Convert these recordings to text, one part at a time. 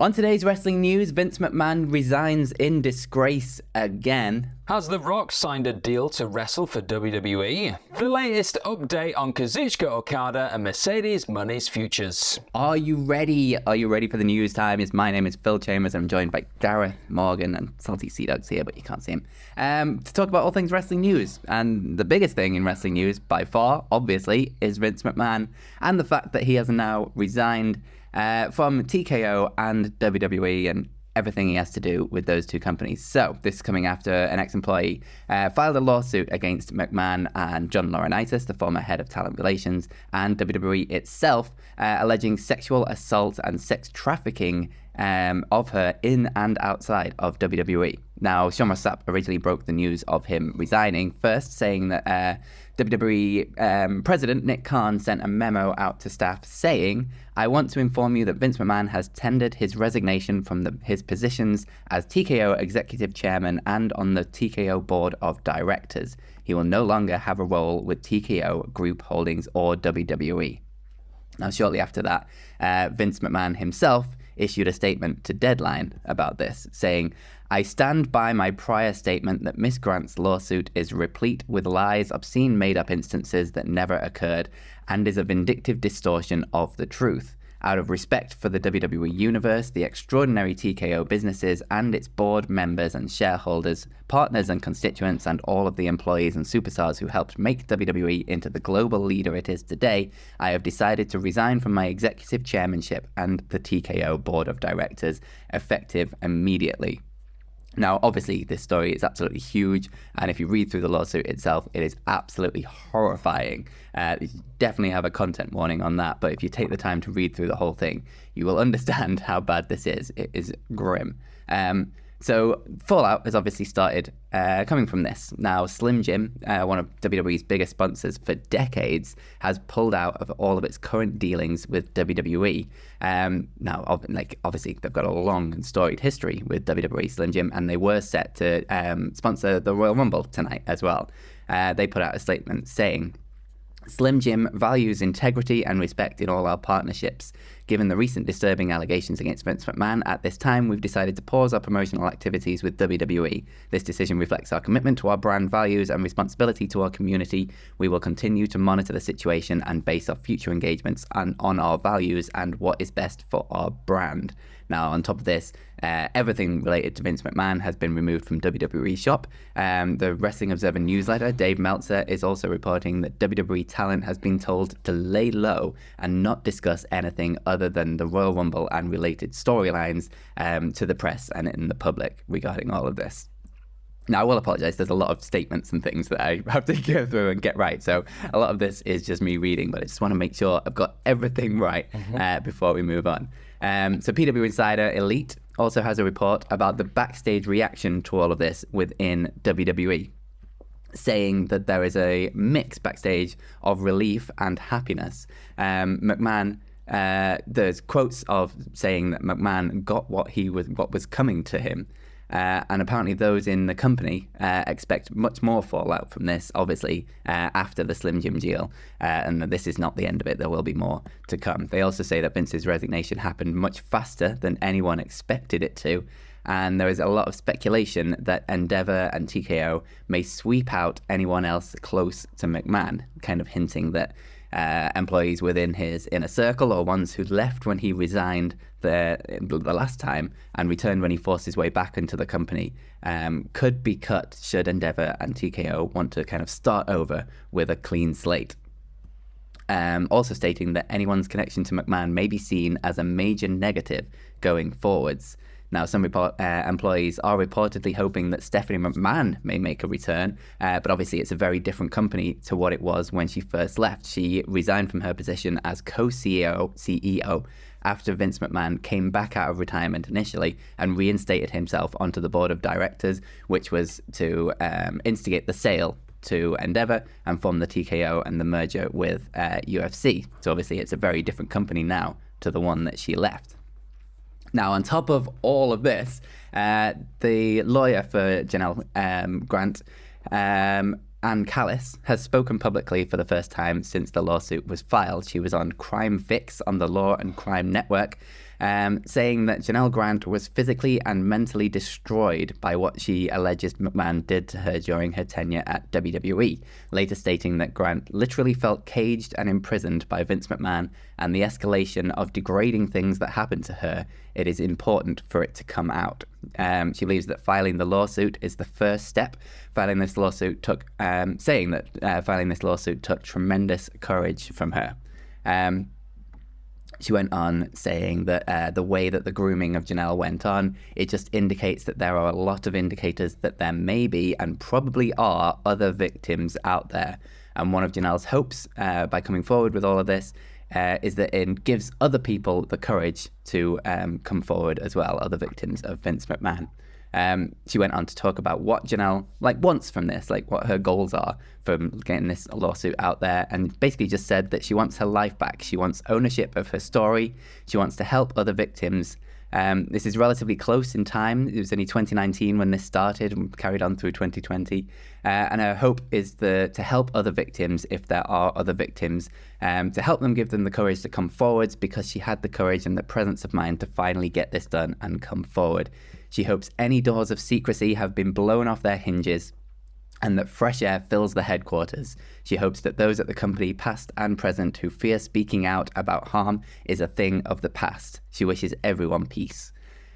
On today's wrestling news, Vince McMahon resigns in disgrace again. Has The Rock signed a deal to wrestle for WWE? The latest update on Kazuchika, Okada and Mercedes Mone's futures. Are you ready? Are you ready for the news time? My name is Phil Chambers. I'm joined by Gareth Morgan and Salty Sea Dog's here, but you can't see him. To talk about all things wrestling news. And the biggest thing in wrestling news, by far, obviously, is Vince McMahon and the fact that he has now resigned from TKO and WWE and everything he has to do with those two companies. So this is coming after an ex-employee filed a lawsuit against McMahon and John Laurinaitis, the former head of talent relations, and WWE itself, alleging sexual assault and sex trafficking of her in and outside of WWE. Now, Sean Ross Sapp originally broke the news of him resigning, first saying that WWE President Nick Khan sent a memo out to staff saying, "I want to inform you that Vince McMahon has tendered his resignation from his positions as TKO Executive Chairman and on the TKO Board of Directors. He will no longer have a role with TKO Group Holdings or WWE." Now, shortly after that, Vince McMahon himself issued a statement to Deadline about this, saying, "I stand by my prior statement that Miss Grant's lawsuit is replete with lies, obscene made-up instances that never occurred, and is a vindictive distortion of the truth. Out of respect for the WWE Universe, the extraordinary TKO businesses and its board members and shareholders, partners and constituents, and all of the employees and superstars who helped make WWE into the global leader it is today, I have decided to resign from my executive chairmanship and the TKO Board of Directors, effective immediately." Now, obviously, this story is absolutely huge, and if you read through the lawsuit itself, it is absolutely horrifying. You definitely have a content warning on that, but if you take the time to read through the whole thing, you will understand how bad this is. It is grim. So fallout has obviously started coming from this. Now, Slim Jim, one of WWE's biggest sponsors for decades, has pulled out of all of its current dealings with WWE. Now, obviously, they've got a long and storied history with WWE, Slim Jim, and they were set to sponsor the Royal Rumble tonight as well. They put out a statement saying, "Slim Jim values integrity and respect in all our partnerships. Given the recent disturbing allegations against Vince McMahon, at this time we've decided to pause our promotional activities with WWE. This decision reflects our commitment to our brand values and responsibility to our community. We will continue to monitor the situation and base our future engagements on our values and what is best for our brand." Now, on top of this, everything related to Vince McMahon has been removed from WWE Shop. The Wrestling Observer newsletter, Dave Meltzer, is also reporting that WWE talent has been told to lay low and not discuss anything other than the Royal Rumble and related storylines to the press and in the public regarding all of this. Now, I will apologise, there's a lot of statements and things that I have to go through and get right, so a lot of this is just me reading, but I just want to make sure I've got everything right before we move on. So PW Insider Elite also has a report about the backstage reaction to all of this within WWE, saying that there is a mix backstage of relief and happiness. McMahon, there's quotes of saying that McMahon got what was coming to him. And apparently those in the company expect much more fallout from this, obviously, after the Slim Jim deal. And this is not the end of it. There will be more to come. They also say that Vince's resignation happened much faster than anyone expected it to. And there is a lot of speculation that Endeavor and TKO may sweep out anyone else close to McMahon, kind of hinting that employees within his inner circle or ones who left when he resigned the last time and returned when he forced his way back into the company could be cut should Endeavor and TKO want to kind of start over with a clean slate. Also stating that anyone's connection to McMahon may be seen as a major negative going forwards. Now, some employees are reportedly hoping that Stephanie McMahon may make a return, but obviously it's a very different company to what it was when she first left. She resigned from her position as co-CEO after Vince McMahon came back out of retirement initially and reinstated himself onto the board of directors, which was to instigate the sale to Endeavor and form the TKO and the merger with UFC. So obviously it's a very different company now to the one that she left. Now, on top of all of this, the lawyer for Janel Grant, Ann Callis, has spoken publicly for the first time since the lawsuit was filed. She was on Crime Fix on the Law and Crime Network, saying that Janel Grant was physically and mentally destroyed by what she alleges McMahon did to her during her tenure at WWE, later stating that Grant literally felt caged and imprisoned by Vince McMahon and the escalation of degrading things that happened to her. It is important for it to come out. She believes that filing the lawsuit is the first step. Filing this lawsuit took tremendous courage from her. She went on saying that the way that the grooming of Janel went on, it just indicates that there are a lot of indicators that there may be and probably are other victims out there. And one of Janel's hopes by coming forward with all of this is that it gives other people the courage to come forward as well, other victims of Vince McMahon. She went on to talk about what Janel wants from this, what her goals are from getting this lawsuit out there, and basically just said that she wants her life back. She wants ownership of her story. She wants to help other victims. This is relatively close in time. It was only 2019 when this started and carried on through 2020. And her hope is to help other victims, if there are other victims, to help them, give them the courage to come forwards, because she had the courage and the presence of mind to finally get this done and come forward. She hopes any doors of secrecy have been blown off their hinges and that fresh air fills the headquarters. She hopes that those at the company, past and present, who fear speaking out about harm is a thing of the past. She wishes everyone peace.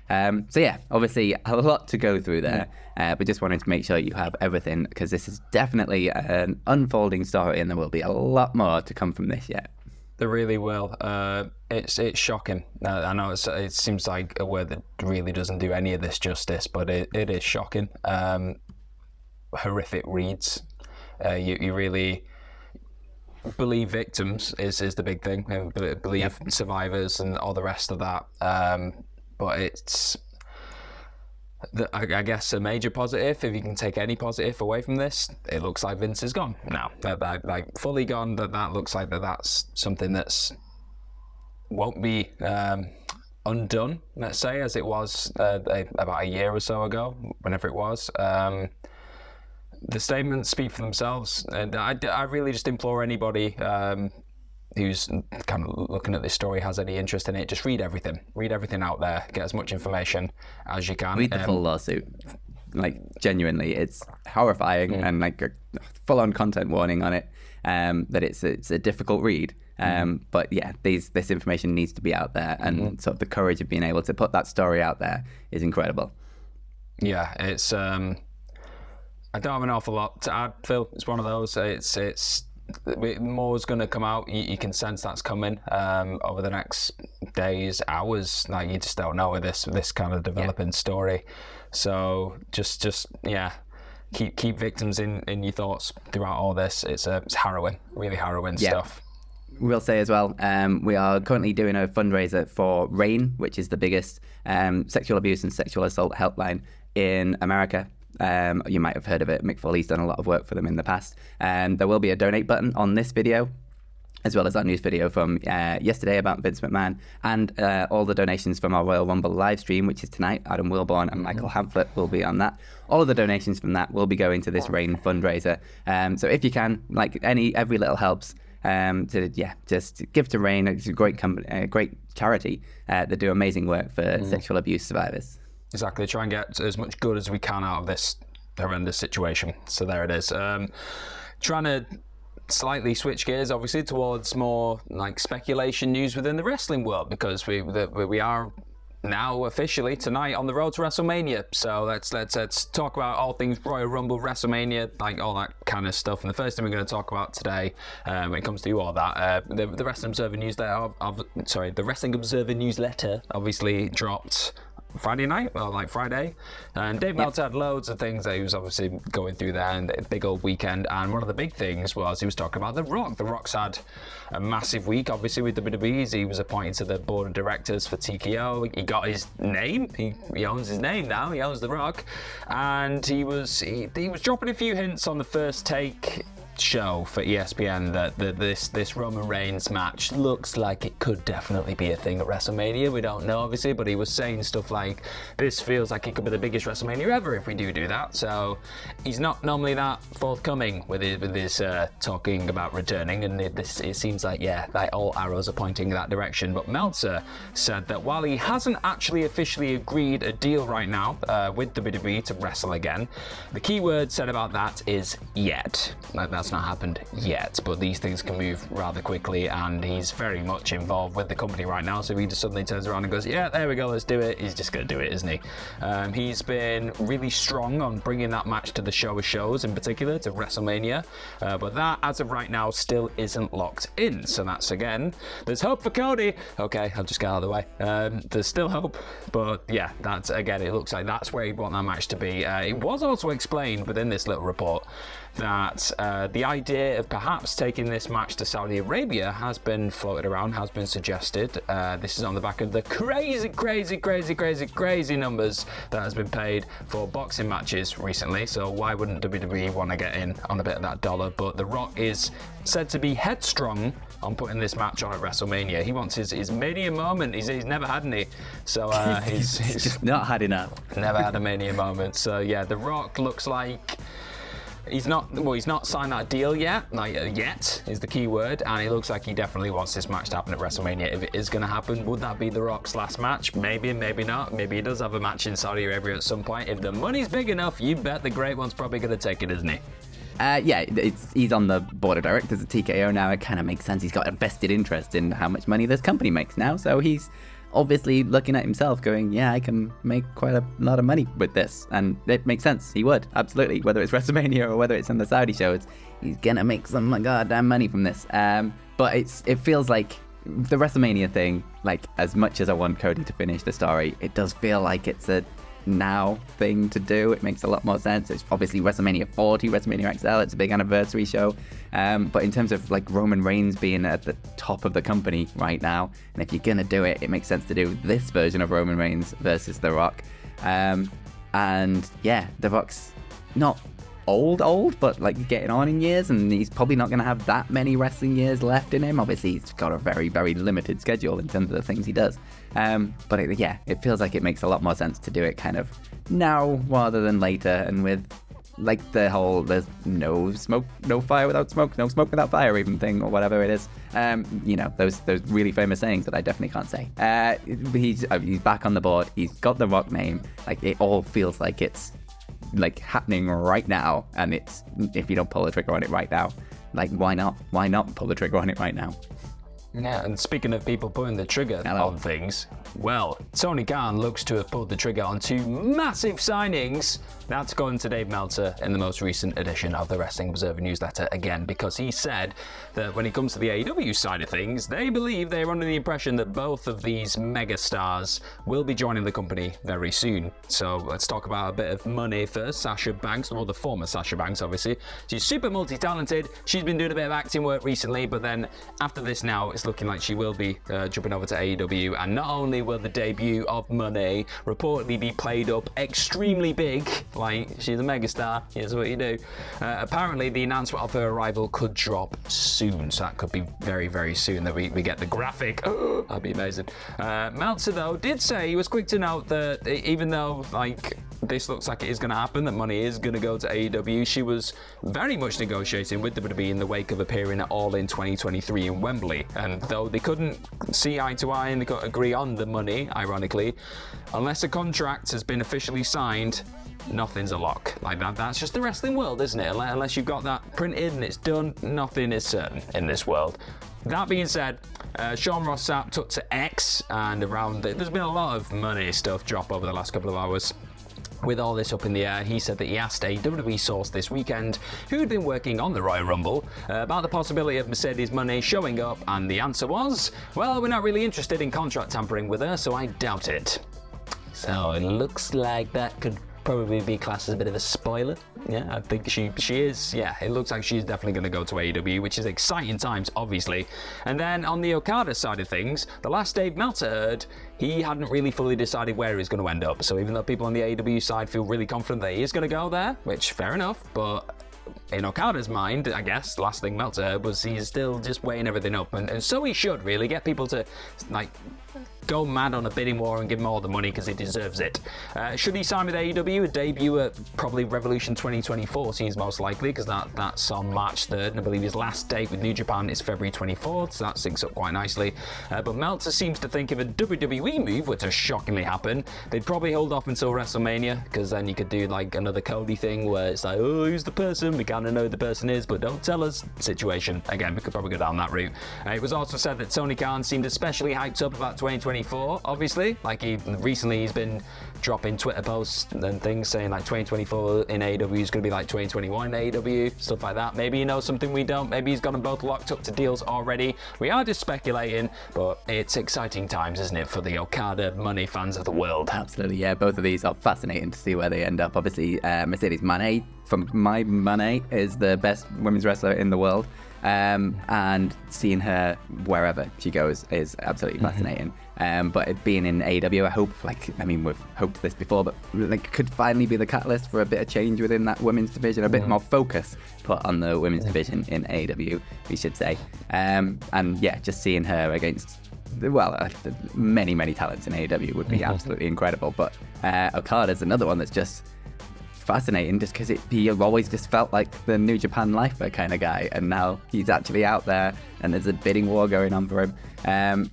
So yeah, obviously a lot to go through there, but just wanted to make sure you have everything, because this is definitely an unfolding story and there will be a lot more to come from this yet. There really will. It's shocking. I know it seems like a word that really doesn't do any of this justice, but it is shocking. Horrific reads. You really believe victims is the big thing. Believe survivors and all the rest of that. But it's, I guess, a major positive. If you can take any positive away from this, it looks like Vince is gone now. Like fully gone. That looks like that's something that's won't be undone, let's say, as it was about a year or so ago, whenever it was. The statements speak for themselves, and I really just implore anybody who's kind of looking at this story, has any interest in it, just read everything out there, get as much information as you can. Read the full lawsuit. Genuinely, it's horrifying, and a full-on content warning on it, that it's a difficult read. But yeah, this information needs to be out there, and sort of the courage of being able to put that story out there is incredible. Yeah, it's I don't have an awful lot to add, Phil. It's one of those. It's more's going to come out. You can sense that's coming over the next days, hours. You just don't know with this kind of developing story. So just keep victims in your thoughts throughout all this. It's harrowing, really harrowing stuff. We'll say as well, we are currently doing a fundraiser for RAIN, which is the biggest sexual abuse and sexual assault helpline in America. You might have heard of it. Mick Foley's done a lot of work for them in the past. There will be a donate button on this video, as well as our news video from yesterday about Vince McMahon, and all the donations from our Royal Rumble live stream, which is tonight. Adam Wilborn and Michael Hamflett will be on that. All of the donations from that will be going to this RAIN fundraiser. So if you can, every little helps. Just give to RAIN. It's a great company, great charity that do amazing work for sexual abuse survivors. Exactly. Try and get as much good as we can out of this horrendous situation. So there it is. Trying to slightly switch gears, obviously, towards more speculation news within the wrestling world, because we are now officially tonight on the road to WrestleMania. So let's talk about all things Royal Rumble, WrestleMania, all that kind of stuff. And the first thing we're going to talk about today, when it comes to all that, the Wrestling Observer newsletter. The Wrestling Observer newsletter obviously dropped Friday night, Friday, and Dave Meltzer had loads of things that he was obviously going through there, and a big old weekend. And one of the big things was he was talking about The Rock. The Rock's had a massive week, obviously, with WWE. He was appointed to the board of directors for TKO. He got his name. He owns his name now. He owns The Rock, and he was dropping a few hints on the First Take show for ESPN that this Roman Reigns match looks like it could definitely be a thing at WrestleMania. We don't know, obviously, but he was saying stuff like, this feels like it could be the biggest WrestleMania ever if we do that. So he's not normally that forthcoming with his talking about returning, and it seems like, like all arrows are pointing in that direction. But Meltzer said that while he hasn't actually officially agreed a deal right now with WWE to wrestle again, the key word said about that is yet. That's not happened yet, but these things can move rather quickly, and he's very much involved with the company right now, so if he just suddenly turns around and goes, yeah, there we go, let's do it, he's just going to do it, isn't he? He's been really strong on bringing that match to the show of shows, in particular to WrestleMania, but that, as of right now, still isn't locked in, so that's, again, there's hope for Cody. Okay, I'll just get out of the way. There's still hope, but yeah, that's, again, it looks like that's where he'd want that match to be. It was also explained within this little report that the idea of perhaps taking this match to Saudi Arabia has been floated around, has been suggested. This is on the back of the crazy numbers that has been paid for boxing matches recently, so why wouldn't WWE want to get in on a bit of that dollar? But The Rock is said to be headstrong on putting this match on at WrestleMania. He wants his Mania moment. He's never had any, so he's just not had enough. Never had a Mania moment. So yeah, The Rock looks like he's not signed that deal yet. Yet is the key word, and it looks like he definitely wants this match to happen at WrestleMania. If it is going to happen, would that be The Rock's last match? Maybe, maybe not. Maybe he does have a match in Saudi Arabia at some point. If the money's big enough, you bet the Great One's probably going to take it, isn't he? He's on the board of directors at TKO now. It kind of makes sense. He's got a vested interest in how much money this company makes now, so he's obviously looking at himself going, yeah, I can make quite a lot of money with this, and it makes sense. He would, absolutely, whether it's WrestleMania or whether it's in the Saudi shows, he's gonna make some goddamn money from this. But it feels like the WrestleMania thing, like, as much as I want Cody to finish the story, it does feel like it's a now thing to do. It makes a lot more sense. It's obviously WrestleMania 40, WrestleMania XL, it's a big anniversary show, but in terms of like Roman Reigns being at the top of the company right now, and if you're gonna do it, it makes sense to do this version of Roman Reigns versus The Rock. And yeah, The Rock's not old, but like getting on in years, and he's probably not going to have that many wrestling years left in him. Obviously, he's got a very, very limited schedule in terms of the things he does. But it feels like it makes a lot more sense to do it kind of now rather than later, and with like the whole there's no smoke, no fire without smoke, no smoke without fire even thing, or whatever it is. Those really famous sayings that I definitely can't say. He's back on the board. He's got the Rock name. Like, it all feels like it's like happening right now, and it's, if you don't pull the trigger on it right now, like, why not pull the trigger on it right now? Yeah, and speaking of people pulling the trigger on things, well, Tony Khan looks to have pulled the trigger on two massive signings. That's according to Dave Meltzer in the most recent edition of the Wrestling Observer newsletter, again, because he said that when it comes to the AEW side of things, they believe they're under the impression that both of these megastars will be joining the company very soon. So let's talk about a bit of money first. Sasha Banks, or the former Sasha Banks, obviously. She's super multi-talented. She's been doing a bit of acting work recently, but then after this now, it's looking like she will be jumping over to AEW, and not only will the debut of Mone reportedly be played up extremely big, like she's a megastar, here's what you do. Apparently the announcement of her arrival could drop soon, so that could be very, very soon that we get the graphic. Oh, that'd be amazing. Meltzer, though, did say, he was quick to note that even though like this looks like it is going to happen, that money is going to go to AEW, she was very much negotiating with WWE in the wake of appearing at All In 2023 in Wembley, and though they couldn't see eye to eye and they couldn't agree on the money, ironically, unless a contract has been officially signed, nothing's a lock. Like that's just the wrestling world, isn't it? Unless you've got that printed and it's done, nothing is certain in this world. That being said, Sean Ross Sapp took to X, and around it, there's been a lot of money stuff drop over the last couple of hours. With all this up in the air, he said that he asked a WWE source this weekend who'd been working on the Royal Rumble about the possibility of Mercedes Moné showing up, and the answer was, well, we're not really interested in contract tampering with her, so I doubt it. So it looks like that could probably be classed as a bit of a spoiler. Yeah, I think she is. Yeah, it looks like she's definitely going to go to AEW, which is exciting times, obviously. And then on the Okada side of things, the last Dave Meltzer heard, he hadn't really fully decided where he's going to end up. So even though people on the AEW side feel really confident that he is going to go there, which fair enough, but in Okada's mind, I guess, the last thing Meltzer heard was he's still just weighing everything up. And so he should really get people to, like, go mad on a bidding war and give him all the money because he deserves it. Should he sign with AEW? A debut at probably Revolution 2024 seems most likely because that's on March 3rd, and I believe his last date with New Japan is February 24th, so that syncs up quite nicely. But Meltzer seems to think if a WWE move were to shockingly happen, they'd probably hold off until WrestleMania, because then you could do like another Cody thing where it's like, oh, who's the person? We kind of know who the person is, but don't tell us situation. Again, we could probably go down that route. It was also said that Tony Khan seemed especially hyped up about 2024, obviously. Like he's been dropping Twitter posts and things saying like 2024 in AEW is going to be like 2021 in AEW, stuff like that. Maybe he knows something we don't. Maybe he's got them both locked up to deals already. We are just speculating, but it's exciting times, isn't it, for the Okada money fans of the world? Absolutely, yeah. Both of these are fascinating to see where they end up. Obviously, Mercedes Mone, from my Mone, is the best women's wrestler in the world. And seeing her wherever she goes is absolutely fascinating. But it being in AEW, I hope, we've hoped this before, but like could finally be the catalyst for a bit of change within that women's division, a bit more focus put on the women's division in AEW, we should say. And yeah, just seeing her against, many talents in AEW would be absolutely incredible. But Okada's another one that's just fascinating, just because he always just felt like the New Japan lifer kind of guy, and now he's actually out there and there's a bidding war going on for him.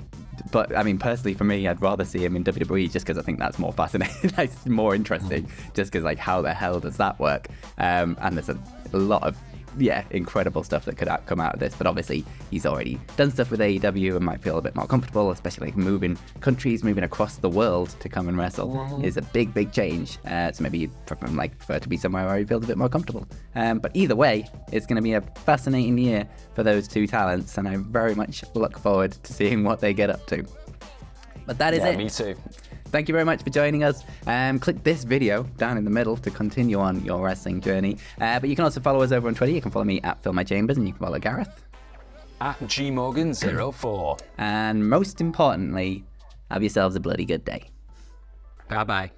But I mean, personally for me, I'd rather see him in WWE just because I think that's more fascinating, that's more interesting, just because like how the hell does that work? And there's a lot of incredible stuff that could come out of this, but obviously he's already done stuff with AEW and might feel a bit more comfortable, especially like moving across the world to come and wrestle is a big change. So maybe you'd prefer to be somewhere where he feels a bit more comfortable. But either way, it's going to be a fascinating year for those two talents, and I very much look forward to seeing what they get up to. But that is it. Me too. Thank you very much for joining us. Click this video down in the middle to continue on your wrestling journey. But you can also follow us over on Twitter. You can follow me at Phil My Chambers, and you can follow Gareth at GMorgan04. And most importantly, have yourselves a bloody good day. Bye-bye.